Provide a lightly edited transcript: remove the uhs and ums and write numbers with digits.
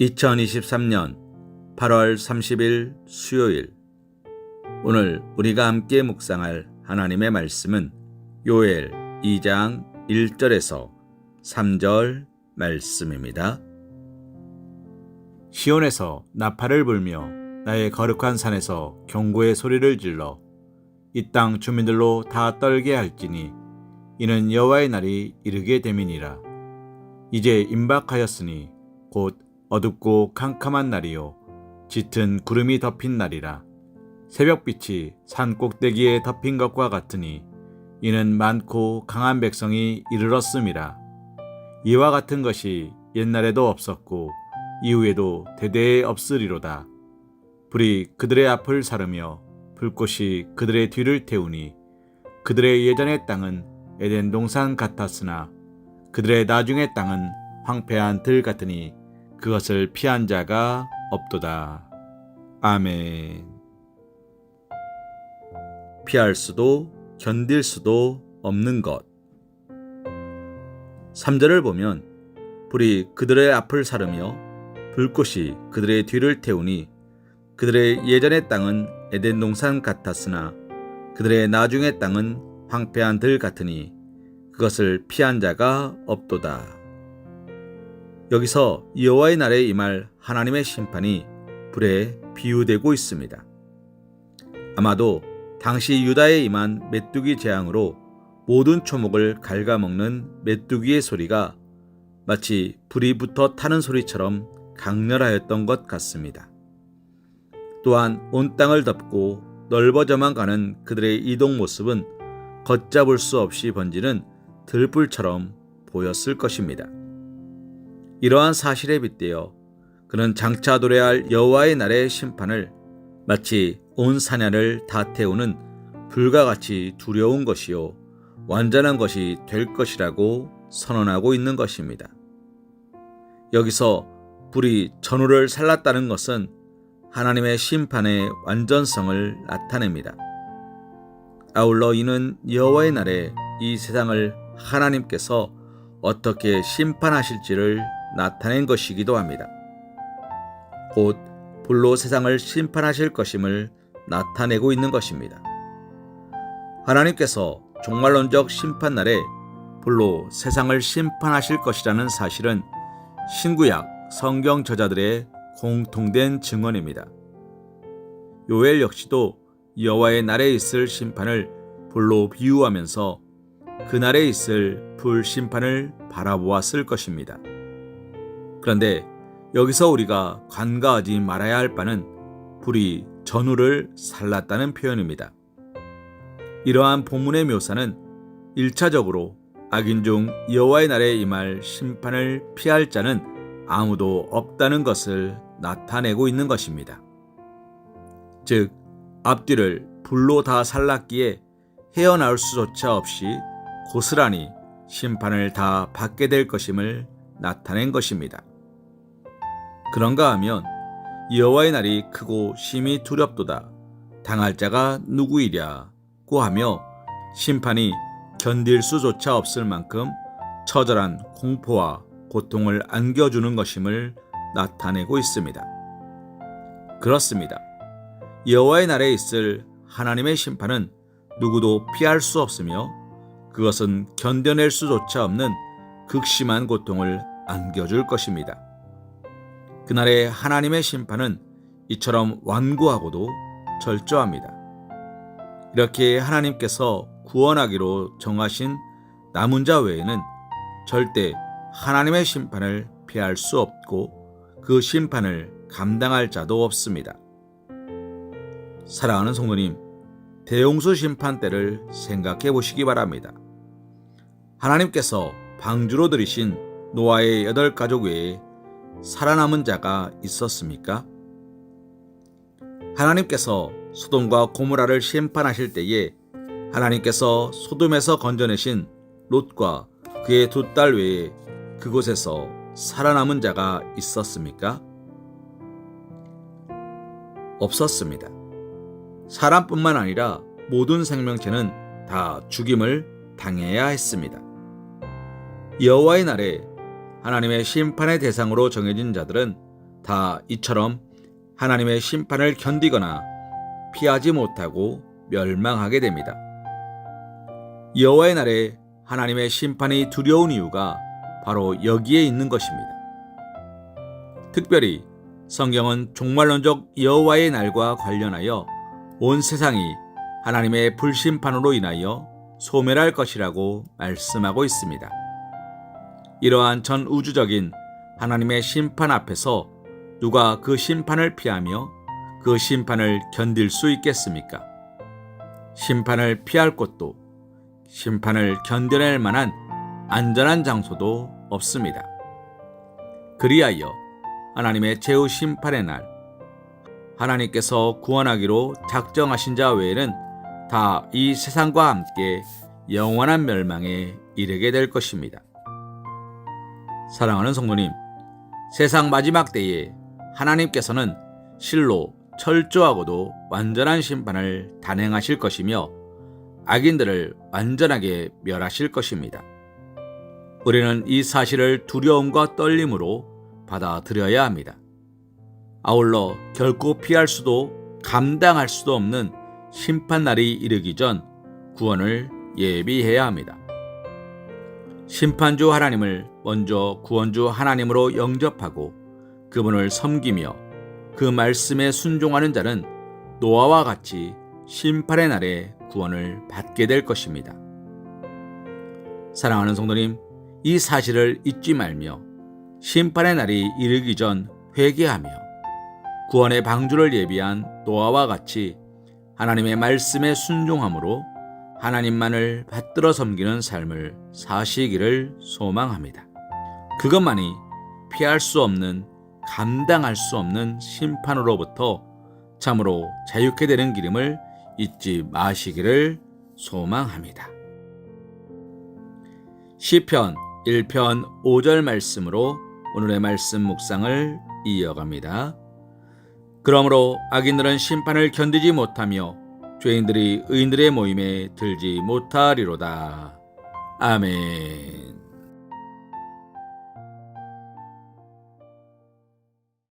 2023년 8월 30일 수요일, 오늘 우리가 함께 묵상할 하나님의 말씀은 요엘 2장 1절에서 3절 말씀입니다. 시온에서 나팔을 불며 나의 거룩한 산에서 경고의 소리를 질러 이 땅 주민들로 다 떨게 할지니 이는 여호와의 날이 이르게 됨이니라. 이제 임박하였으니 곧 어둡고 캄캄한 날이요 짙은 구름이 덮인 날이라. 새벽빛이 산 꼭대기에 덮인 것과 같으니 이는 많고 강한 백성이 이르렀음이라. 이와 같은 것이 옛날에도 없었고 이후에도 대대에 없으리로다. 불이 그들의 앞을 사르며 불꽃이 그들의 뒤를 태우니 그들의 예전의 땅은 에덴 동산 같았으나 그들의 나중의 땅은 황폐한 들 같으니 그것을 피한 자가 없도다. 아멘. 피할 수도 견딜 수도 없는 것. 3절을 보면 불이 그들의 앞을 사르며 불꽃이 그들의 뒤를 태우니 그들의 예전의 땅은 에덴 동산 같았으나 그들의 나중의 땅은 황폐한 들 같으니 그것을 피한 자가 없도다. 여기서 여호와의 날에 임할 하나님의 심판이 불에 비유되고 있습니다. 아마도 당시 유다에 임한 메뚜기 재앙으로 모든 초목을 갉아먹는 메뚜기의 소리가 마치 불이 붙어 타는 소리처럼 강렬하였던 것 같습니다. 또한 온 땅을 덮고 넓어져만 가는 그들의 이동 모습은 걷잡을 수 없이 번지는 들불처럼 보였을 것입니다. 이러한 사실에 빗대어 그는 장차 도래할 여호와의 날의 심판을 마치 온 사냐를 다 태우는 불과 같이 두려운 것이요 완전한 것이 될 것이라고 선언하고 있는 것입니다. 여기서 불이 전우를 살랐다는 것은 하나님의 심판의 완전성을 나타냅니다. 아울러 이는 여호와의 날에 이 세상을 하나님께서 어떻게 심판하실지를 나타낸 것이기도 합니다. 곧 불로 세상을 심판하실 것임을 나타내고 있는 것입니다. 하나님께서 종말론적 심판날에 불로 세상을 심판하실 것이라는 사실은 신구약 성경 저자들의 공통된 증언입니다. 요엘 역시도 여호와의 날에 있을 심판을 불로 비유하면서 그날에 있을 불 심판을 바라보았을 것입니다. 그런데 여기서 우리가 간과하지 말아야 할 바는 불이 전우를 살랐다는 표현입니다. 이러한 본문의 묘사는 1차적으로 악인 중 여호와의 날에 임할 심판을 피할 자는 아무도 없다는 것을 나타내고 있는 것입니다. 즉, 앞뒤를 불로 다 살랐기에 헤어나올 수조차 없이 고스란히 심판을 다 받게 될 것임을 나타낸 것입니다. 그런가 하면 여호와의 날이 크고 심히 두렵도다. 당할 자가 누구이랴고 하며 심판이 견딜 수조차 없을 만큼 처절한 공포와 고통을 안겨주는 것임을 나타내고 있습니다. 그렇습니다. 여호와의 날에 있을 하나님의 심판은 누구도 피할 수 없으며 그것은 견뎌낼 수조차 없는 극심한 고통을 안겨줄 것입니다. 그날의 하나님의 심판은 이처럼 완고하고도 철저합니다. 이렇게 하나님께서 구원하기로 정하신 남은 자 외에는 절대 하나님의 심판을 피할 수 없고 그 심판을 감당할 자도 없습니다. 사랑하는 성도님, 대홍수 심판 때를 생각해 보시기 바랍니다. 하나님께서 방주로 들이신 노아의 8가족 외에 살아남은 자가 있었습니까? 하나님께서 소돔과 고모라를 심판하실 때에 하나님께서 소돔에서 건져내신 롯과 그의 2딸 외에 그곳에서 살아남은 자가 있었습니까? 없었습니다. 사람뿐만 아니라 모든 생명체는 다 죽임을 당해야 했습니다. 여호와의 날에 하나님의 심판의 대상으로 정해진 자들은 다 이처럼 하나님의 심판을 견디거나 피하지 못하고 멸망하게 됩니다. 여호와의 날에 하나님의 심판이 두려운 이유가 바로 여기에 있는 것입니다. 특별히 성경은 종말론적 여호와의 날과 관련하여 온 세상이 하나님의 불심판으로 인하여 소멸할 것이라고 말씀하고 있습니다. 이러한 전 우주적인 하나님의 심판 앞에서 누가 그 심판을 피하며 그 심판을 견딜 수 있겠습니까? 심판을 피할 곳도 심판을 견뎌낼 만한 안전한 장소도 없습니다. 그리하여 하나님의 최후 심판의 날, 하나님께서 구원하기로 작정하신 자 외에는 다 이 세상과 함께 영원한 멸망에 이르게 될 것입니다. 사랑하는 성도님, 세상 마지막 때에 하나님께서는 실로 철저하고도 완전한 심판을 단행하실 것이며 악인들을 완전하게 멸하실 것입니다. 우리는 이 사실을 두려움과 떨림으로 받아들여야 합니다. 아울러 결코 피할 수도 감당할 수도 없는 심판날이 이르기 전 구원을 예비해야 합니다. 심판주 하나님을 먼저 구원주 하나님으로 영접하고 그분을 섬기며 그 말씀에 순종하는 자는 노아와 같이 심판의 날에 구원을 받게 될 것입니다. 사랑하는 성도님, 이 사실을 잊지 말며 심판의 날이 이르기 전 회개하며 구원의 방주를 예비한 노아와 같이 하나님의 말씀에 순종함으로 하나님만을 받들어 섬기는 삶을 사시기를 소망합니다. 그것만이 피할 수 없는, 감당할 수 없는 심판으로부터 참으로 자유케 되는 길임을 잊지 마시기를 소망합니다. 시편 1편 5절 말씀으로 오늘의 말씀 묵상을 이어갑니다. 그러므로 악인들은 심판을 견디지 못하며 죄인들이 의인들의 모임에 들지 못하리로다. 아멘.